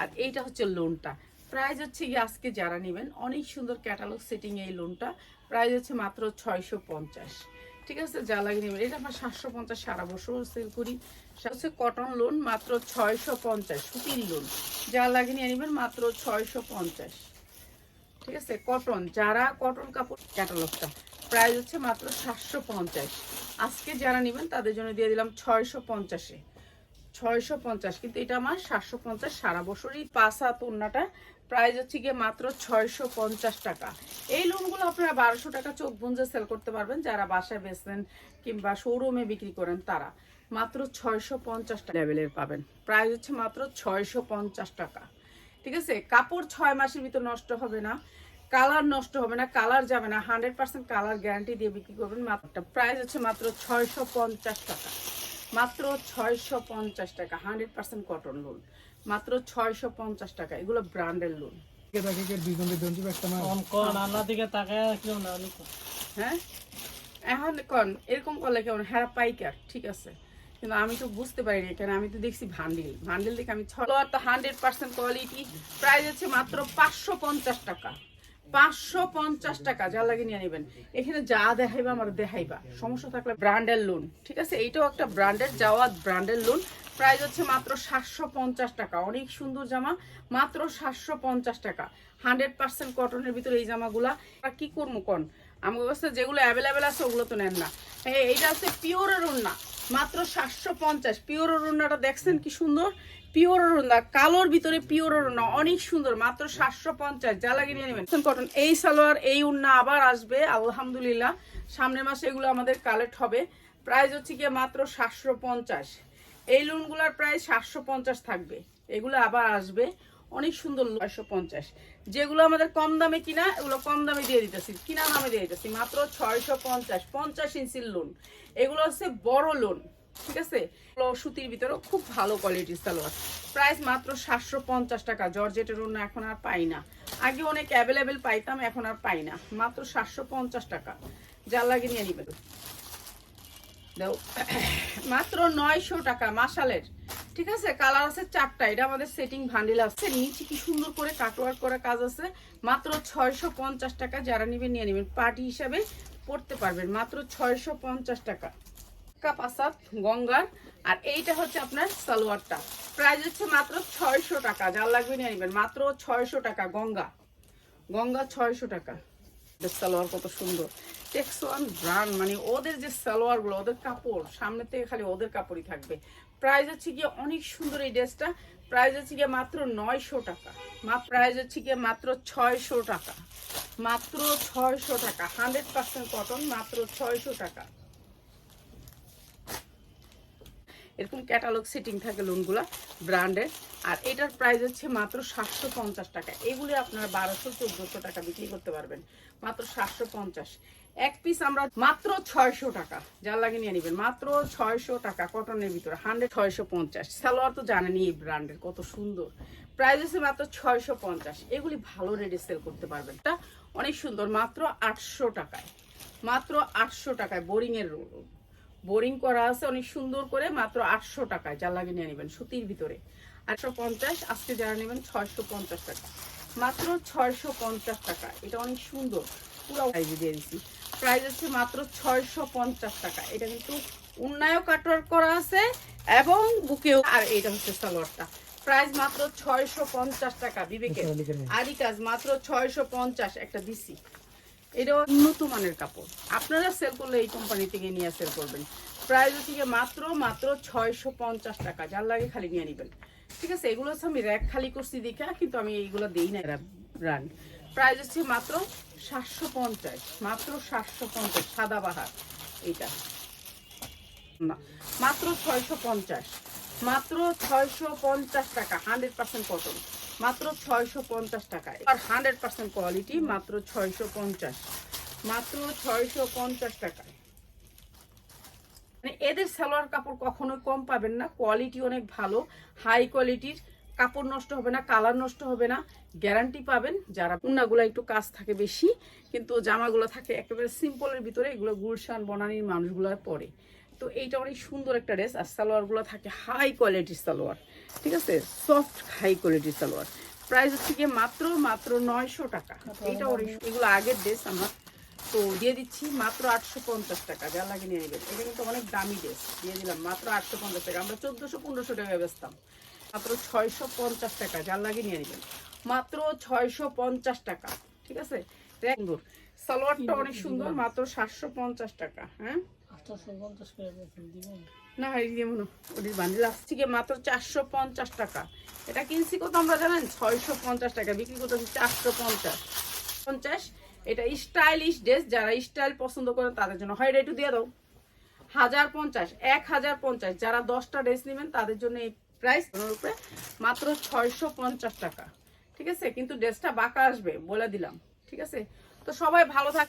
আর এইটা হচ্ছে লোনটা। প্রাইস হচ্ছে গিয়ে আজকে যারা নেবেন অনেক সুন্দর ক্যাটালগ সেটিং এই লোনটা, প্রাইস হচ্ছে মাত্র 650। ঠিক আছে, যা লাগে নেবেন। এটা আমরা 750 সারা বছর সেল করি। হচ্ছে কটন লোন মাত্র 650, সুতির লোন যা লাগে নিয়ে নেবেন মাত্র 650। ঠিক আছে, কটন যারা কটন কাপড় ক্যাটালগটা প্রাইস হচ্ছে মাত্র 750। আজকে যারা নেবেন তাদের জন্য দিয়ে দিলাম 650-এ, 650। কিন্তু এটা আমার 750 সারা বছরই। 5 হাত ওড়নাটা প্রাইস হচ্ছে গিয়ে মাত্র 650 টাকা। এই লোনগুলো আপনারা 1200 টাকা চোখ বুঁজে সেল করতে পারবেন, যারা বাসায় বেচবেন কিংবা শোরুমে বিক্রি করেন তারা মাত্র 650 টাকা লেভেলের পাবেন। প্রাইস হচ্ছে মাত্র 650 টাকা। ঠিক আছে, কাপড় 6 মাসের ভিতর নষ্ট হবে না, কালার নষ্ট হবে না, কালার যাবে না, 100% কালার গ্যারান্টি দিয়ে বিক্রি করবেন। মাত্র প্রাইস হচ্ছে মাত্র 650 টাকা, মাত্র 650 টাকা। 100% কটন লোন মাত্র 650 টাকা। এগুলো ব্র্যান্ডের লোন। হ্যাঁ, এখন কোন এরকম করলে কেমন? হ্যাঁ পাইকার, ঠিক আছে, কিন্তু আমি তো বুঝতে পারিনি, কেন আমি তো দেখছি ভান্ডিল দেখে আমি 100% কোয়ালিটি। প্রাইস হচ্ছে মাত্র 550 টাকা, 550 টাকা। যা লাগে নিয়ে নেবেন। এখানে যা দেখাইবা আমার দেখাইবা, সমস্যা থাকলে ব্র্যান্ডের লোন। ঠিক আছে, এইটাও একটা ব্র্যান্ডের জাওয়াদ ব্র্যান্ডের লোন। প্রাইস হচ্ছে মাত্র 750 টাকা। অনেক সুন্দর জামা, মাত্র 750 টাকা। 100% কটনের ভিতরে এই জামাগুলা। আর কি করবো কোন, আমার কাছে যেগুলো অ্যাভেলেবেল আছে ওগুলো তো নেন না। হ্যাঁ, এইটা হচ্ছে পিওরের ওড়না, মাত্র 750। পিওরের ওড়নাটা দেখছেন কি সুন্দর, পিওরের ওড়না, কালোর ভিতরে পিওরের ওড়না, অনেক সুন্দর, মাত্র 750। যা লাগে নিয়ে নেবেন। কটন এই সালোয়ার এই ওড়না আবার আসবে আলহামদুলিল্লাহ, সামনের মাসে এগুলো আমাদের কালেক্ট হবে। প্রাইস হচ্ছে গিয়ে মাত্র 750। এই লোনগুলোর প্রাইস 750 থাকবে, এগুলো আবার আসবে। অনেক সুন্দর 650। যেগুলো আমাদের কম দামে কিনা, এগুলো কম দামে দিয়ে দিতেছি, কিনা দামে দিয়ে দিতেছি মাত্র 650। 50 ইঞ্চির লোন, এগুলো হচ্ছে বড় লোন। ঠিক আছে, সুতির ভিতরে খুব ভালো কোয়ালিটির সালোয়ার। প্রাইস মাত্র 750 টাকা। জর্জেটের ওড়না এখন আর পাই না, আগে অনেক অ্যাভেলেবেল পাইতাম, এখন আর পাই না। মাত্র 750 টাকা। যা লাগে নিয়ে নিবেন। দাও মাত্র 900 টাকা মাশালের। ঠিক আছে, কালার আছে 4টা। এটা আমাদের সেটিং ভান্ডিল আছে, নিচে কি সুন্দর করে কাটওয়ার্ক করা কাজ আছে। মাত্র 650 টাকা। যারা নেবেন নিয়ে নেবেন, পার্টি হিসাবে পড়তে পারবেন। মাত্র 650 টাকা। কাপাসাত গঙ্গার। আর এইটা হচ্ছে আপনার সালোয়ারটা, প্রাইস হচ্ছে মাত্র 600 টাকা। যার লাগবে নিয়ে নেবেন, মাত্র 600 টাকা। গঙ্গা 600 টাকা। সালোয়ার কত সুন্দর, টেক্সওয়ান ব্র্যান্ড, মানে ওদের যে সালোয়ার গুলো, ওদের কাপড় সামনে থেকে খালি ওদের কাপড়ই থাকবে। প্রাইস হচ্ছে গিয়ে অনেক সুন্দর এই ড্রেসটা। প্রাইস হচ্ছে গিয়ে মাত্র 900 টাকা। প্রাইস হচ্ছে গিয়ে মাত্র 600 টাকা, মাত্র 600 টাকা। 100% কটন, মাত্র 600 টাকা। এরকম ক্যাটালগ সেটিং থাকে লোনগুলা ব্র্যান্ডের। আর এটার প্রাইস হচ্ছে মাত্র 750 টাকা। এগুলি আপনারা 1200-1400 টাকা বিক্রি করতে পারবেন, মাত্র 750। এক পিস আমরা মাত্র 600 টাকা। যার লাগে নিয়ে নেবেন, মাত্র 600 টাকা। কটনের ভিতরে 650। সালোয়ার তো জানেনি এই ব্র্যান্ডের কত সুন্দর। প্রাইস হচ্ছে মাত্র 650। এগুলি ভালো রেটে সেল করতে পারবেন। এটা অনেক সুন্দর, মাত্র 800 টাকায়, মাত্র 800 টাকায়। বোরিং করা আছে অনেক সুন্দর করে, মাত্র 800 টাকায়। যা লাগে নিয়ে নেবেন, সুতির ভিতরে 850। আজকে যারা নেবেন 650 টাকা, মাত্র 650 টাকা। এটা অনেক সুন্দর, পুরো প্রাইজে দিয়ে দিচ্ছি। প্রাইস হচ্ছে মাত্র 650 টাকা। এটা কিন্তু উন্নয়ন কাটওয়ার্ক করা আছে এবং বুকেও। আর এটা হচ্ছে সালোয়ারটা, প্রাইস মাত্র 650 টাকা। বিবেকের আদি কাজ, মাত্র 650 একটা দিছি। এটা উন্নত মানের কাপড়, আপনারা সেল করলে এই কোম্পানি থেকে নিয়ে সেল করবেন। প্রাইস হচ্ছে মাত্র 650 টাকা। যার লাগে খালি নিয়ে নেবেন। ঠিক আছে, এগুলো হচ্ছে আমি র্যাক খালি করছি দেখা, কিন্তু আমি এইগুলো দেই না এরা ব্র্যান্ড। প্রাইস হচ্ছে মাত্র 750, মাত্র 750। সাদাবাহার এইটা না, মাত্র 650, মাত্র 650 টাকা। 100% কটন, মাত্র 650 টাকায়। আর 100% কোয়ালিটি, মাত্র 650, মাত্র 650 টাকায়। মানে এদের সালোয়ার কাপড় কখনোই কম পাবেন না, কোয়ালিটি অনেক ভালো, হাই কোয়ালিটির। কাপড় নষ্ট হবে না, কালার নষ্ট হবে না, গ্যারান্টি পাবেন। যারা উন্নাগুলো একটু কাজ থাকে বেশি, কিন্তু জামাগুলো থাকে একেবারে সিম্পলের ভিতরে। এগুলো গুলশান বনানীর মানুষগুলো পরে। তো এইটা অনেক সুন্দর একটা ড্রেস। আর সালোয়ারগুলো থাকে হাই কোয়ালিটির সালোয়ার, ঠিক আছে, সফট হাই কোয়ালিটির সালোয়ার। প্রাইস হচ্ছে গিয়ে মাত্র 900 টাকা। এটা এগুলো আগের ড্রেস আমার, তো দিয়ে দিচ্ছি মাত্র 850 টাকা, যা লাগে নিয়ে নেবেন। এটা কিন্তু অনেক দামি ড্রেস, দিয়ে দিলাম মাত্র 850 টাকা। আমরা 1400-1500 টাকায় বেচতাম, মাত্র 650 টাকা, যা লাগে নিয়ে নেবেন মাত্র 650 টাকা। ঠিক আছে, সুন্দর সালোয়ারটা অনেক সুন্দর, মাত্র 750 টাকা। হ্যাঁ, 850 করে দিবেন না এই যেমন ওটির বান্ডিল আসছে গিয়ে মাত্র 450 টাকা। এটা কিনছি কত আমরা জানেন? 650 টাকা, বিক্রি করতেছি 450। এটা স্টাইলিশ ড্রেস, যারা স্টাইল পছন্দ করেন তাদের জন্য। হয় একটু দিয়ে দাও, 1050, 1050। যারা 10টা ড্রেস নেবেন তাদের জন্য এই প্রাইস উপরে মাত্র 650 টাকা। ঠিক আছে, কিন্তু ড্রেসটা বাঁকা আসবে বলে দিলাম। ঠিক আছে, তো সবাই ভালো থাক।